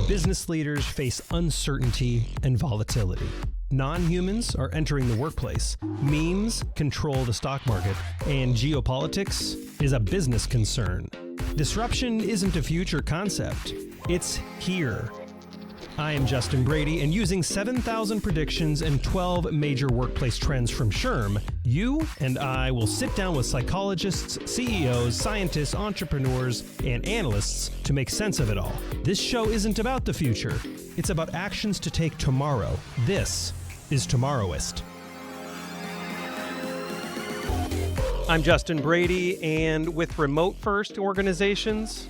business leaders face uncertainty and volatility. Non-humans are entering the workplace, memes control the stock market, and geopolitics is a business concern. Disruption isn't a future concept, it's here. I am Justin Brady, and using 7,000 predictions and 12 major workplace trends from SHRM, you and I will sit down with psychologists, CEOs, scientists, entrepreneurs, and analysts to make sense of it all. This show isn't about the future, it's about actions to take tomorrow. This is Tomorrowist. I'm Justin Brady, and with remote-first organizations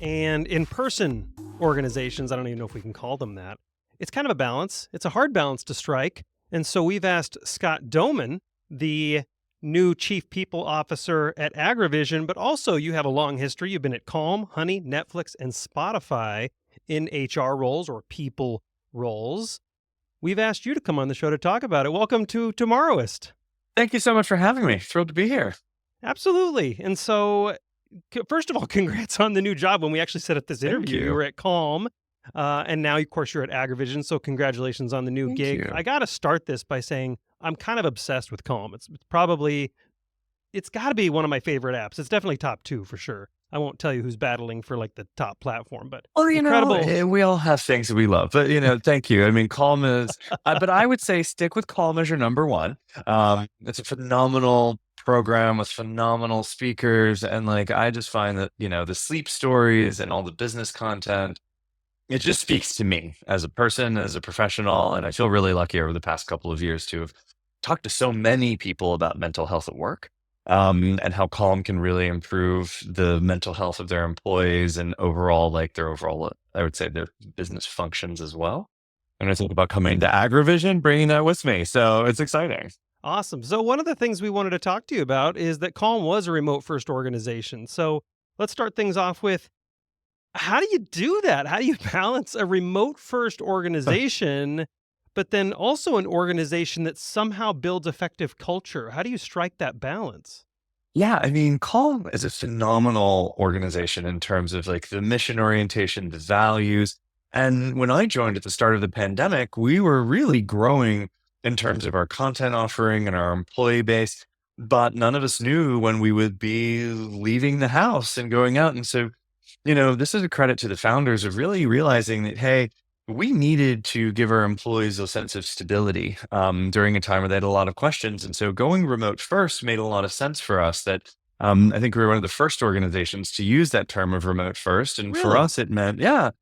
and in-person organizations, I don't even know if we can call them that, it's kind of a balance. It's a hard balance to strike. And so we've asked Scott Domann, the new Chief People Officer at Agrovision, but also you have a long history. You've been at Calm, Honey, Netflix, and Spotify in HR roles or people roles. We've asked you to come on the show to talk about it. Welcome to Tomorrowist. Thank you so much for having me. Thrilled to be here. Absolutely. And so, first of all, congrats on the new job. When we actually set up this interview, you were at Calm, and now, of course, you're at Agrovision. So congratulations on the new gig. You. I got to start this by saying I'm kind of obsessed with Calm. It's got to be one of my favorite apps. It's definitely top 2 for sure. I won't tell you who's battling for like the top platform, but incredible. We all have things that we love, but thank you. I mean, Calm is, but I would say stick with Calm as your number one. It's a phenomenal program with phenomenal speakers. And I just find that, the sleep stories and all the business content, it just speaks to me as a person, as a professional. And I feel really lucky over the past couple of years to have talked to so many people about mental health at work. And how Calm can really improve the mental health of their employees and overall, I would say their business functions as well. And I think about coming to Agrovision, bringing that with me. So it's exciting. Awesome. So one of the things we wanted to talk to you about is that Calm was a remote first organization. So let's start things off with, how do you do that? How do you balance a remote first organization, but then also an organization that somehow builds effective culture? How do you strike that balance? Yeah, I mean, Calm is a phenomenal organization in terms of the mission orientation, the values. And when I joined at the start of the pandemic, we were really growing in terms of our content offering and our employee base, but none of us knew when we would be leaving the house and going out. And so, this is a credit to the founders of really realizing that, hey, we needed to give our employees a sense of stability during a time where they had a lot of questions. And so going remote first made a lot of sense for us. That I think we were one of the first organizations to use that term of remote first. And for us, it meant, it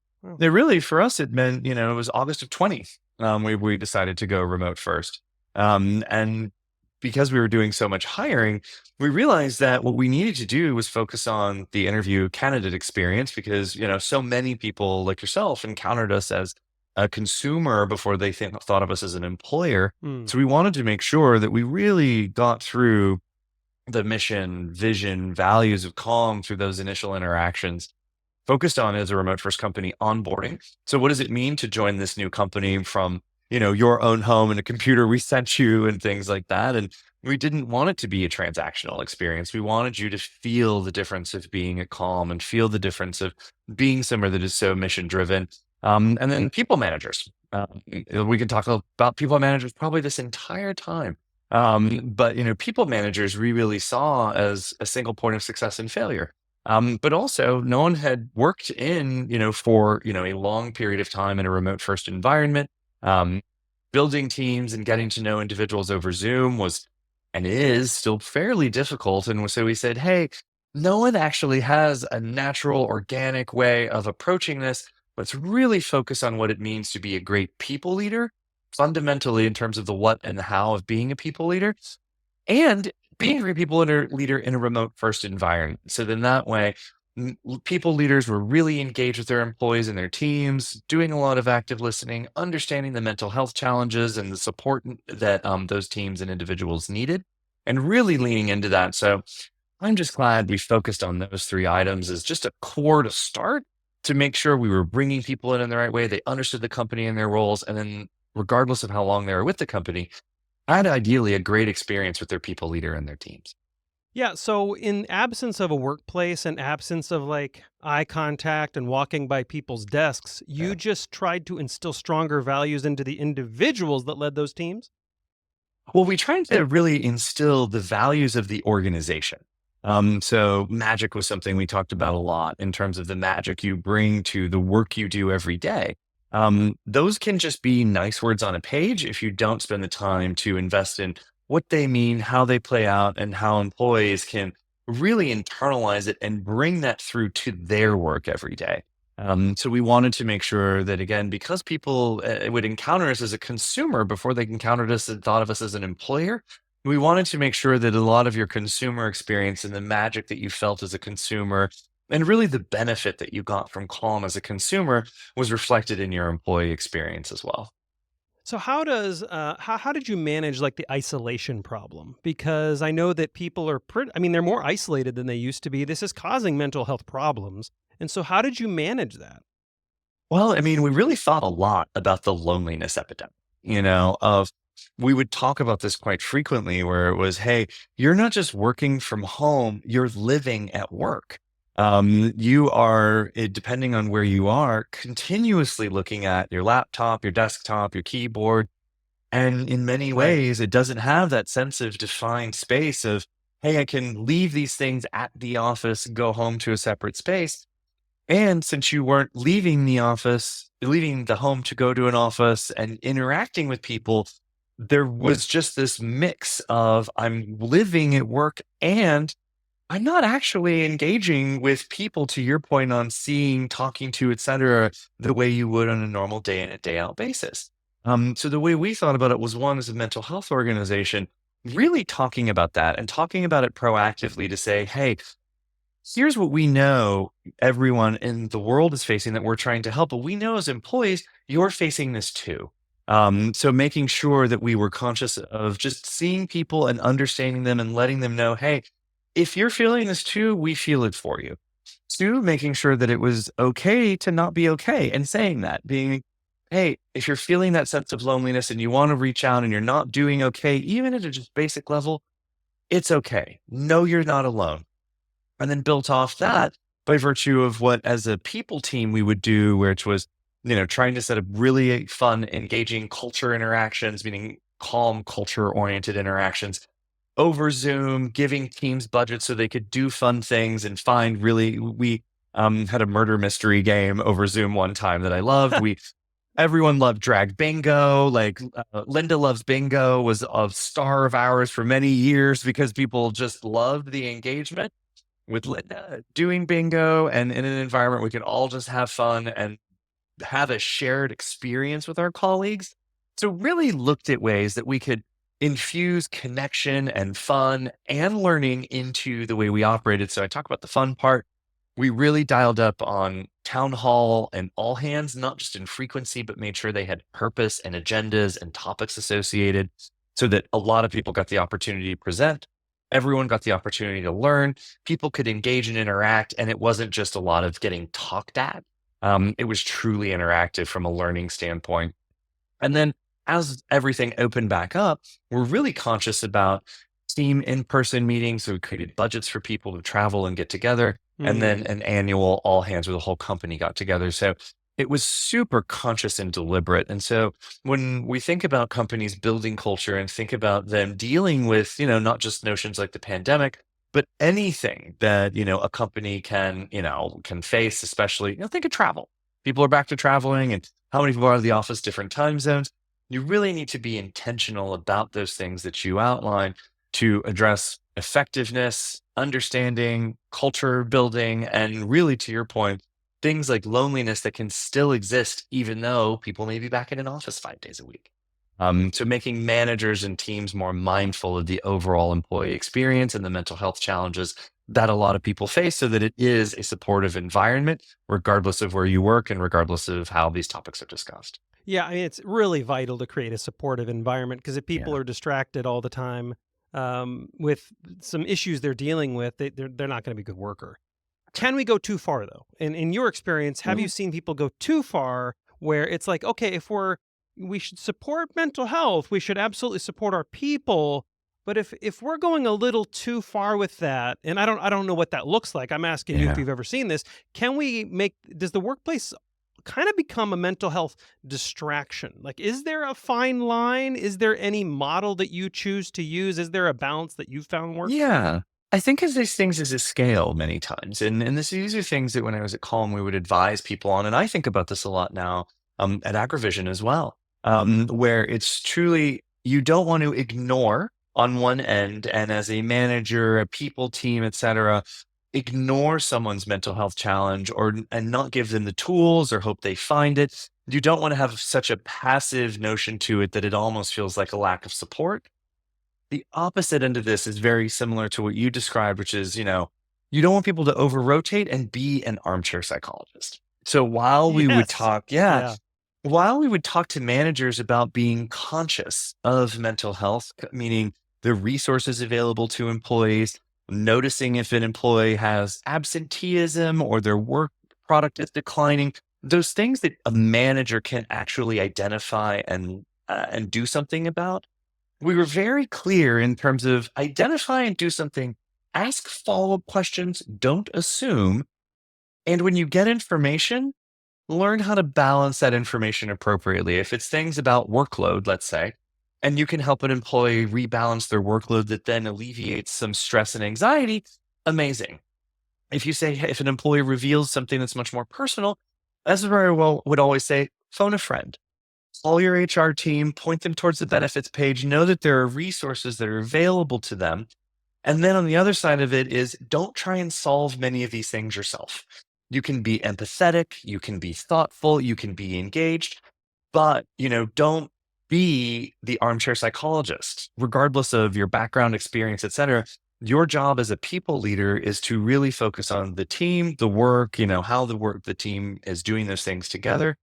was August of 20. We decided to go remote first. And because we were doing so much hiring, we realized that what we needed to do was focus on the interview candidate experience because, so many people like yourself encountered us as a consumer before they thought of us as an employer. So we wanted to make sure that we really got through the mission, vision, values of Calm through those initial interactions. Focused on as a remote first company onboarding. So what does it mean to join this new company from your own home and a computer we sent you and things like that? And we didn't want it to be a transactional experience. We wanted you to feel the difference of being at Calm and feel the difference of being somewhere that is so mission driven. And then people managers. We can talk about people managers probably this entire time. But people managers we really saw as a single point of success and failure. But also no one had worked for a long period of time in a remote first environment. Building teams and getting to know individuals over Zoom was and is still fairly difficult. And so we said, hey, no one actually has a natural, organic way of approaching this. Let's really focus on what it means to be a great people leader, fundamentally in terms of the what and the how of being a people leader, and being a great people leader in a remote first environment. So then that way, people leaders were really engaged with their employees and their teams, doing a lot of active listening, understanding the mental health challenges and the support that those teams and individuals needed, and really leaning into that. So I'm just glad we focused on those 3 items as just a core to start to make sure we were bringing people in the right way. They understood the company and their roles. And then regardless of how long they were with the company, had ideally a great experience with their people leader and their teams. Yeah, so in absence of a workplace and absence of like eye contact and walking by people's desks, you Yeah. just tried to instill stronger values into the individuals that led those teams? Well, we tried to really instill the values of the organization. So magic was something we talked about a lot in terms of the magic you bring to the work you do every day. Those can just be nice words on a page if you don't spend the time to invest in what they mean, how they play out, and how employees can really internalize it and bring that through to their work every day. So we wanted to make sure that again, because people would encounter us as a consumer before they encountered us and thought of us as an employer, we wanted to make sure that a lot of your consumer experience and the magic that you felt as a consumer and really the benefit that you got from Calm as a consumer was reflected in your employee experience as well. So how did you manage like the isolation problem? Because I know that people are they're more isolated than they used to be. This is causing mental health problems. And so how did you manage that? Well, I mean, we really thought a lot about the loneliness epidemic, of we would talk about this quite frequently where it was, hey, you're not just working from home, you're living at work. You are, depending on where you are, continuously looking at your laptop, your desktop, your keyboard. And in many Right. ways, it doesn't have that sense of defined space of, hey, I can leave these things at the office, go home to a separate space. And since you weren't leaving the office, leaving the home to go to an office and interacting with people, there was just this mix of I'm living at work and I'm not actually engaging with people to your point on seeing, talking to, et cetera, the way you would on a normal day in and day out basis. So the way we thought about it was one as a mental health organization, really talking about that and talking about it proactively to say, hey, here's what we know everyone in the world is facing that we're trying to help. But we know as employees, you're facing this too. So making sure that we were conscious of just seeing people and understanding them and letting them know, hey, if you're feeling this too, we feel it for you. Two, making sure that it was okay to not be okay and saying that, being, hey, if you're feeling that sense of loneliness and you want to reach out and you're not doing okay, even at a just basic level, it's okay. No, you're not alone and then built off that by virtue of what as a people team we would do, which was, trying to set up really fun, engaging culture interactions, meaning calm culture oriented interactions over Zoom, giving teams budgets so they could do fun things and find really, we had a murder mystery game over Zoom one time that I loved. Everyone loved drag bingo. Like Linda Loves Bingo was a star of ours for many years because people just loved the engagement with doing bingo and in an environment we can all just have fun and have a shared experience with our colleagues. So really looked at ways that we could infuse connection and fun and learning into the way we operated. So I talk about the fun part. We really dialed up on town hall and all hands, not just in frequency, but made sure they had purpose and agendas and topics associated so that a lot of people got the opportunity to present. Everyone got the opportunity to learn. People could engage and interact. And it wasn't just a lot of getting talked at. It was truly interactive from a learning standpoint. And then as everything opened back up, we're really conscious about team in-person meetings. So we created budgets for people to travel and get together. And then Mm. an annual all hands where the whole company got together. So it was super conscious and deliberate. And so when we think about companies building culture and think about them dealing with, not just notions like the pandemic, but anything that, a company can face, especially, think of travel. People are back to traveling and how many people are out of the office, different time zones. You really need to be intentional about those things that you outline to address effectiveness, understanding, culture building, and really, to your point, things like loneliness that can still exist even though people may be back in an office 5 days a week. So making managers and teams more mindful of the overall employee experience and the mental health challenges that a lot of people face so that it is a supportive environment, regardless of where you work and regardless of how these topics are discussed. Yeah, it's really vital to create a supportive environment because if people Yeah. are distracted all the time with some issues they're dealing with, they're not going to be a good worker. Can we go too far though? In your experience, have you seen people go too far where it's like, okay, if we should support mental health, we should absolutely support our people, But if we're going a little too far with that, and I don't know what that looks like. I'm asking you if Yeah. you've ever seen this. Does the workplace kind of become a mental health distraction? Like, is there a fine line? Is there any model that you choose to use? Is there a balance that you've found works? Yeah. I think of these things as a scale many times. And these are things that when I was at Calm, we would advise people on. And I think about this a lot now at Agrovision as well, where it's truly, you don't want to ignore on one end. And as a manager, a people team, et cetera, ignore someone's mental health challenge and not give them the tools or hope they find it. You don't want to have such a passive notion to it that it almost feels like a lack of support. The opposite end of this is very similar to what you described, which is, you don't want people to over rotate and be an armchair psychologist. So Yes. Yeah. while we would talk to managers about being conscious of mental health, meaning the resources available to employees, noticing if an employee has absenteeism or their work product is declining, those things that a manager can actually identify and do something about, we were very clear in terms of identify and do something, ask follow-up questions, don't assume. And when you get information, learn how to balance that information appropriately. If it's things about workload, let's say, and you can help an employee rebalance their workload that then alleviates some stress and anxiety, amazing. If you say, hey, if an employee reveals something that's much more personal, as I would always say, phone a friend. Call your HR team, point them towards the benefits page, know that there are resources that are available to them. And then on the other side of it is don't try and solve many of these things yourself. You can be empathetic, you can be thoughtful, you can be engaged, but don't be the armchair psychologist, regardless of your background, experience, et cetera. Your job as a people leader is to really focus on the team, the work, how the team is doing those things together.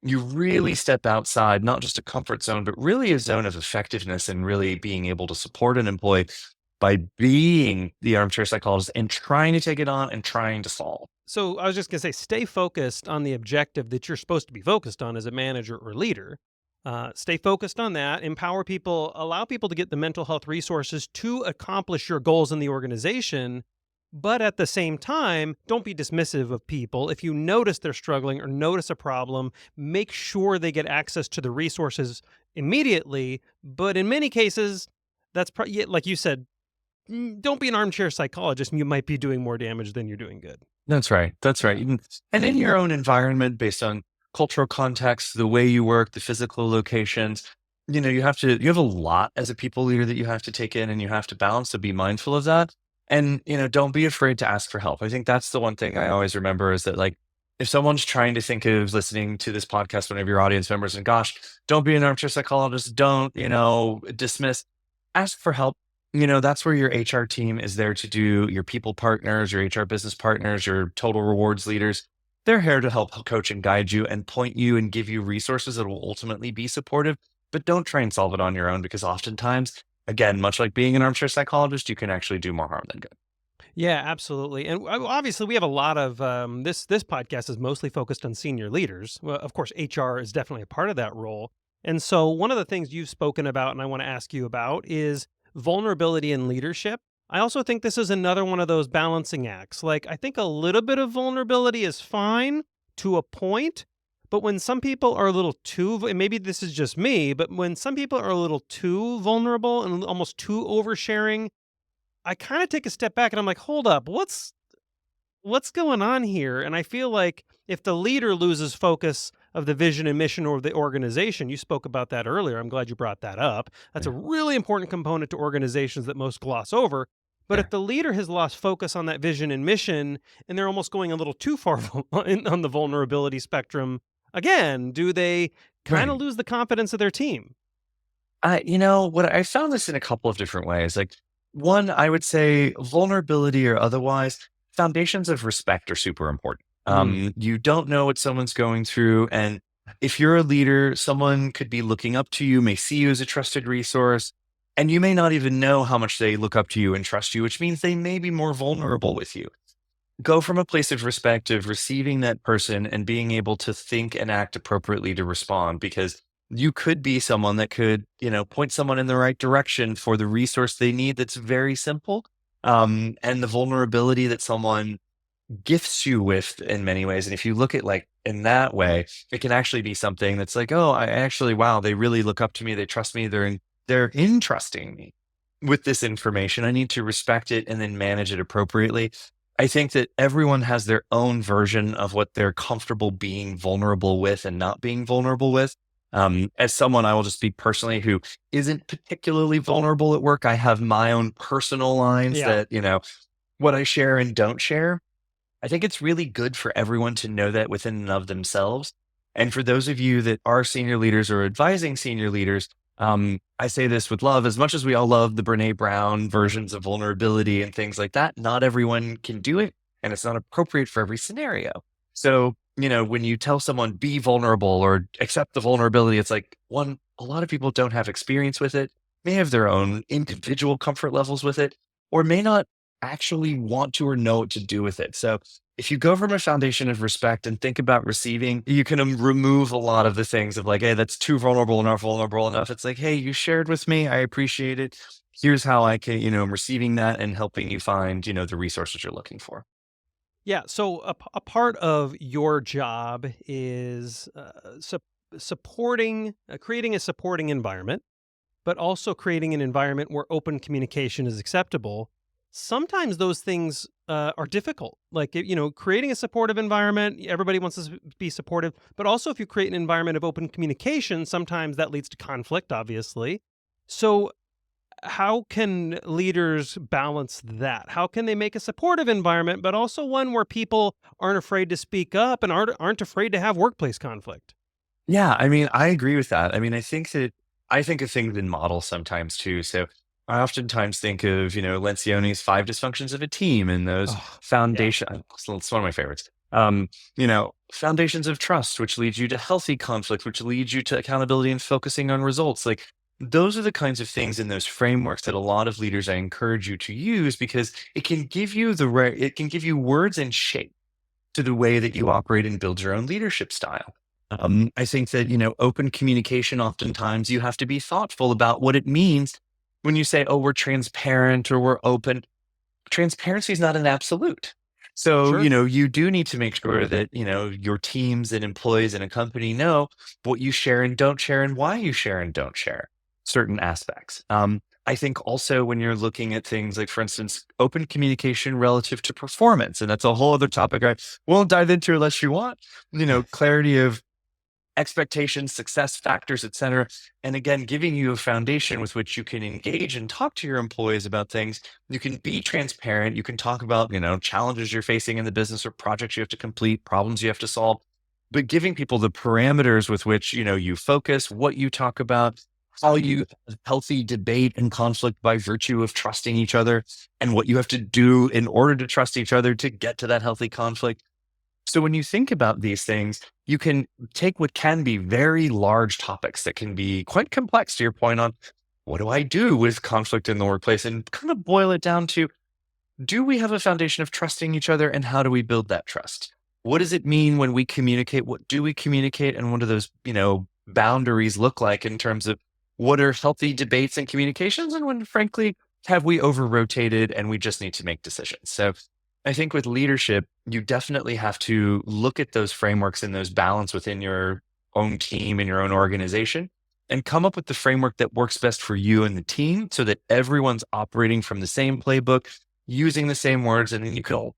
You really step outside, not just a comfort zone, but really a zone of effectiveness and really being able to support an employee by being the armchair psychologist and trying to take it on and trying to solve. So I was just going to say, stay focused on the objective that you're supposed to be focused on as a manager or leader. Stay focused on that. Empower people. Allow people to get the mental health resources to accomplish your goals in the organization. But at the same time, don't be dismissive of people. If you notice they're struggling or notice a problem, make sure they get access to the resources immediately. But in many cases, yeah, like you said, don't be an armchair psychologist, and you might be doing more damage than you're doing good. That's right. That's right. And in your own environment, based on cultural context, the way you work, the physical locations, you have a lot as a people leader that you have to take in and you have to balance. So be mindful of that. And, don't be afraid to ask for help. I think that's the one thing I always remember is that, like, if someone's trying to think of listening to this podcast, one of your audience members, and gosh, don't be an armchair psychologist, don't, dismiss, ask for help. That's where your HR team is there to do, your people partners, your HR business partners, your total rewards leaders. They're here to help coach and guide you and point you and give you resources that will ultimately be supportive. But don't try and solve it on your own because oftentimes, again, much like being an armchair psychologist, you can actually do more harm than good. Yeah, absolutely. And obviously, we have a lot of this podcast is mostly focused on senior leaders. Well, of course, HR is definitely a part of that role. And so, one of the things you've spoken about, and I want to ask you about, is vulnerability in leadership. I also think this is another one of those balancing acts. Like, I think a little bit of vulnerability is fine to a point, but when some people are a little too, and maybe this is just me, but when some people are a little too vulnerable and almost too oversharing, I kind of take a step back and I'm like, hold up, what's going on here? And I feel like if the leader loses focus of the vision and mission or the organization, you spoke about that earlier. I'm glad you brought that up. That's a Yeah. really important component to organizations that most gloss over. But if Sure. the leader has lost focus on that vision and mission and they're almost going a little too far on the vulnerability spectrum, again, do they kind of Right. lose the confidence of their team? What I found this in a couple of different ways. Like, one, I would say vulnerability or otherwise, foundations of respect are super important. Mm. You don't know what someone's going through. And if you're a leader, someone could be looking up to you, may see you as a trusted resource, and you may not even know how much they look up to you and trust you, which means they may be more vulnerable with you. Go from a place of respect of receiving that person and being able to think and act appropriately to respond because you could be someone that could, point someone in the right direction for the resource they need that's very simple. And the vulnerability that someone gifts you with in many ways. And if you look at like in that way, it can actually be something that's like, oh, I actually, wow, they really look up to me. They trust me. They're entrusting me with this information. I need to respect it and then manage it appropriately. I think that everyone has their own version of what they're comfortable being vulnerable with and not being vulnerable with. As someone, I will just speak personally who isn't particularly vulnerable at work. I have my own personal lines Yeah. that, what I share and don't share. I think it's really good for everyone to know that within and of themselves. And for those of you that are senior leaders or advising senior leaders, I say this with love. As much as we all love the Brene Brown versions of vulnerability and things like that, not everyone can do it, and it's not appropriate for every scenario. So, when you tell someone be vulnerable or accept the vulnerability, it's like one, a lot of people don't have experience with it, may have their own individual comfort levels with it, or may not actually want to or know what to do with it. So if you go from a foundation of respect and think about receiving, you can remove a lot of the things of like, hey, that's too vulnerable, not vulnerable enough. It's like, hey, you shared with me. I appreciate it. Here's how I can, I'm receiving that and helping you find, the resources you're looking for. Yeah. So a part of your job is supporting, creating a supporting environment, but also creating an environment where open communication is acceptable. Sometimes those things are difficult. Like, creating a supportive environment, everybody wants to be supportive. But also, if you create an environment of open communication, sometimes that leads to conflict, obviously. So, how can leaders balance that? How can they make a supportive environment, but also one where people aren't afraid to speak up and aren't afraid to have workplace conflict? Yeah, I mean, I agree with that. I mean, I think of things in models sometimes too. So I oftentimes think of, Lencioni's five dysfunctions of a team and those Oh, yeah, foundation. It's one of my favorites. Foundations of trust, which leads you to healthy conflict, which leads you to accountability and focusing on results. Like those are the kinds of things in those frameworks that a lot of leaders I encourage you to use because it can give you it can give you words and shape to the way that you operate and build your own leadership style. I think that, open communication, oftentimes you have to be thoughtful about what it means when you say, oh, we're transparent or we're open. Transparency is not an absolute. So, sure. you do need to make sure that, your teams and employees in a company know what you share and don't share and why you share and don't share certain aspects. I think also when you're looking at things like, for instance, open communication relative to performance, and that's a whole other topic I won't dive into unless you want, clarity of expectations, success factors, et cetera. And again, giving you a foundation with which you can engage and talk to your employees about things. You can be transparent. You can talk about, challenges you're facing in the business or projects you have to complete, problems you have to solve, but giving people the parameters with which, you focus, what you talk about, how you have healthy debate and conflict by virtue of trusting each other and what you have to do in order to trust each other to get to that healthy conflict. So when you think about these things, you can take what can be very large topics that can be quite complex to your point on what do I do with conflict in the workplace and kind of boil it down to, do we have a foundation of trusting each other and how do we build that trust? What does it mean when we communicate? What do we communicate? And what do those, boundaries look like in terms of what are healthy debates and communications? And when frankly, have we over rotated and we just need to make decisions? So I think with leadership, you definitely have to look at those frameworks and those balance within your own team and your own organization and come up with the framework that works best for you and the team so that everyone's operating from the same playbook, using the same words, and then you can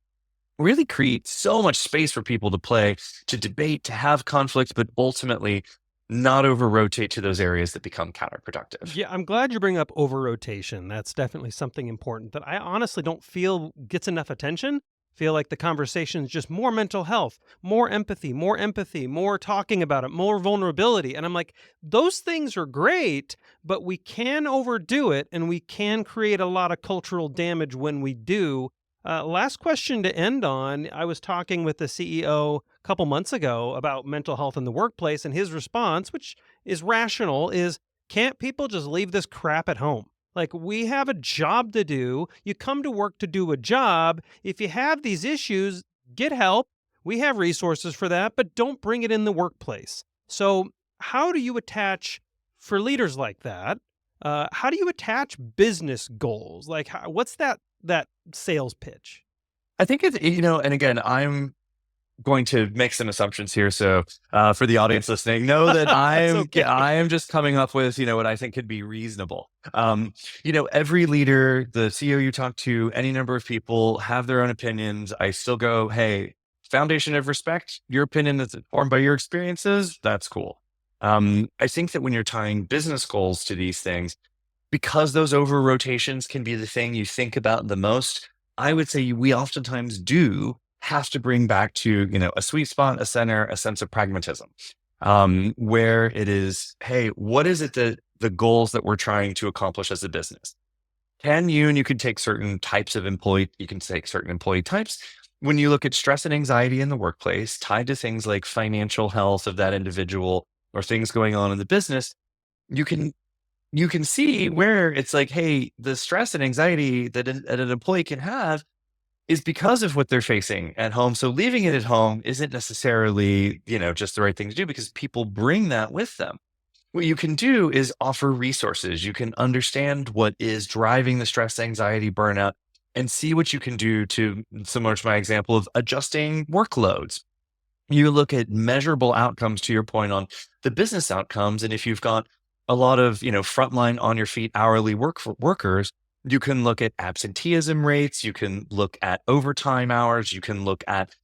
really create so much space for people to play, to debate, to have conflict, but ultimately not over rotate to those areas that become counterproductive. Yeah, I'm glad you bring up over rotation. That's definitely something important that I honestly don't feel gets enough attention. Feel like the conversation is just more mental health, more empathy, more talking about it, more vulnerability. And I'm like, those things are great, but we can overdo it and we can create a lot of cultural damage when we do. Last question to end on. I was talking with the CEO a couple months ago about mental health in the workplace, and his response, which is rational, is can't people just leave this crap at home? Like, we have a job to do. You come to work to do a job. If you have these issues, get help. We have resources for that, but don't bring it in the workplace. So how do you attach, for leaders like that, how do you attach business goals? Like, what's that sales pitch? I think it's, and again, I'm going to make some assumptions here. So for the audience listening, know that Okay. I am just coming up with, what I think could be reasonable. Every leader, the CEO you talk to, any number of people have their own opinions. I still go, hey, foundation of respect, your opinion is informed by your experiences. That's cool. I think that when you're tying business goals to these things, because those over rotations can be the thing you think about the most, I would say we oftentimes do have to bring back to, a sweet spot, a center, a sense of pragmatism, where it is, hey, what is it that the goals that we're trying to accomplish as a business? And you can take certain types of employee, you can take certain employee types. When you look at stress and anxiety in the workplace tied to things like financial health of that individual or things going on in the business, you can see where it's like, hey, the stress and anxiety that an employee can have is because of what they're facing at home. So leaving it at home isn't necessarily, just the right thing to do because people bring that with them. What you can do is offer resources. You can understand what is driving the stress, anxiety, burnout, and see what you can do to, similar to my example of adjusting workloads. You look at measurable outcomes, to your point on the business outcomes. And if you've got a lot of, frontline on your feet hourly workers, you can look at absenteeism rates. You can look at overtime hours. You can look at,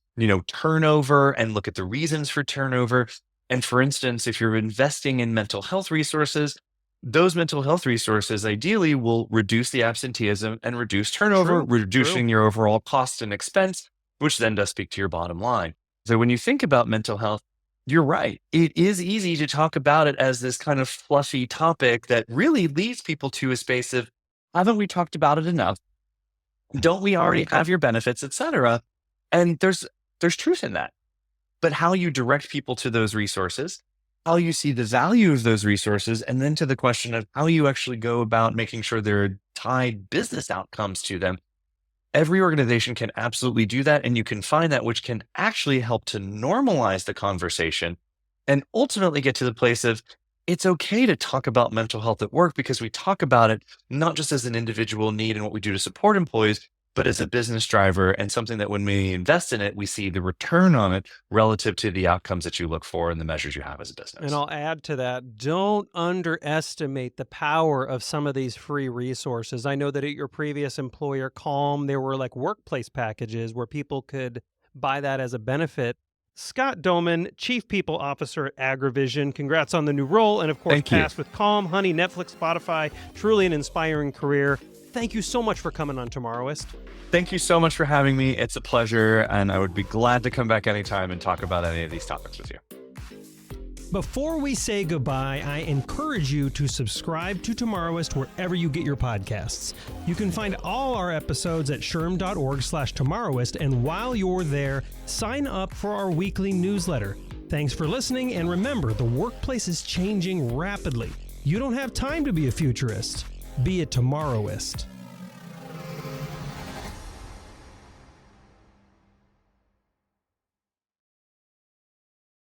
turnover and look at the reasons for turnover. And for instance, if you're investing in mental health resources, those mental health resources ideally will reduce the absenteeism and reduce turnover, reducing your overall cost and expense, which then does speak to your bottom line. So when you think about mental health, you're right. It is easy to talk about it as this kind of fluffy topic that really leads people to a space of, haven't we talked about it enough? Don't we already have your benefits, et cetera? And there's truth in that. But how you direct people to those resources, how you see the value of those resources, and then to the question of how you actually go about making sure there are tied business outcomes to them. Every organization can absolutely do that. And you can find that, which can actually help to normalize the conversation and ultimately get to the place of, it's okay to talk about mental health at work because we talk about it not just as an individual need and what we do to support employees, but as a business driver and something that when we invest in it, we see the return on it relative to the outcomes that you look for and the measures you have as a business. And I'll add to that, don't underestimate the power of some of these free resources. I know that at your previous employer, Calm, there were like workplace packages where people could buy that as a benefit. Scott Domann, Chief People Officer at Agrovision. Congrats on the new role. And of course, Pass with Calm, Honey, Netflix, Spotify. Truly an inspiring career. Thank you so much for coming on Tomorrowist. Thank you so much for having me. It's a pleasure. And I would be glad to come back anytime and talk about any of these topics with you. Before we say goodbye, I encourage you to subscribe to Tomorrowist wherever you get your podcasts. You can find all our episodes at shrm.org/Tomorrowist, and while you're there, sign up for our weekly newsletter. Thanks for listening, and remember, the workplace is changing rapidly. You don't have time to be a futurist. Be a Tomorrowist.